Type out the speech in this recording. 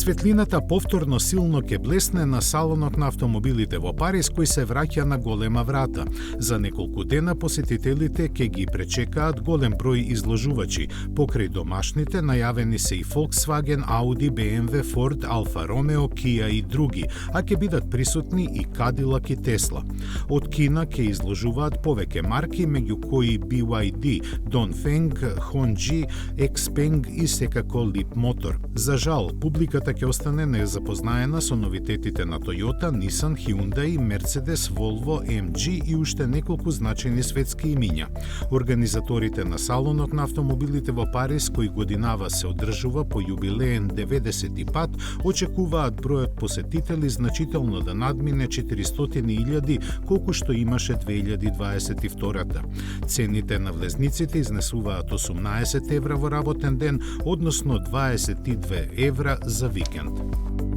Светлината повторно силно ќе блесне на салонот на автомобилите во Париз, кој се враќа на голема врата. За неколку дена посетителите ќе ги пречекаат голем број изложувачи. Покрај домашните најавени се и Volkswagen, Audi, BMW, Ford, Alfa Romeo, Kia и други, а ќе бидат присутни и Cadillac и Tesla. Од Кина ќе изложуваат повеќе марки, меѓу кои BYD, Dongfeng, Hongji, Xpeng и секако Leapmotor. За жал, публиката ќе остане незапознаена со новитетите на Toyota, Nissan, Hyundai, Mercedes, Volvo, MG и уште неколку значајни светски имиња. Организаторите на салонот на автомобилите во Париз, кој годинава се одржува по јубилеен 90 пат, очекуваат бројот посетители значително да надмине 400.000, колку што имаше 2022-та. Цените на влезниците изнесуваат 18 евра во работен ден, односно 22 евра за викенд.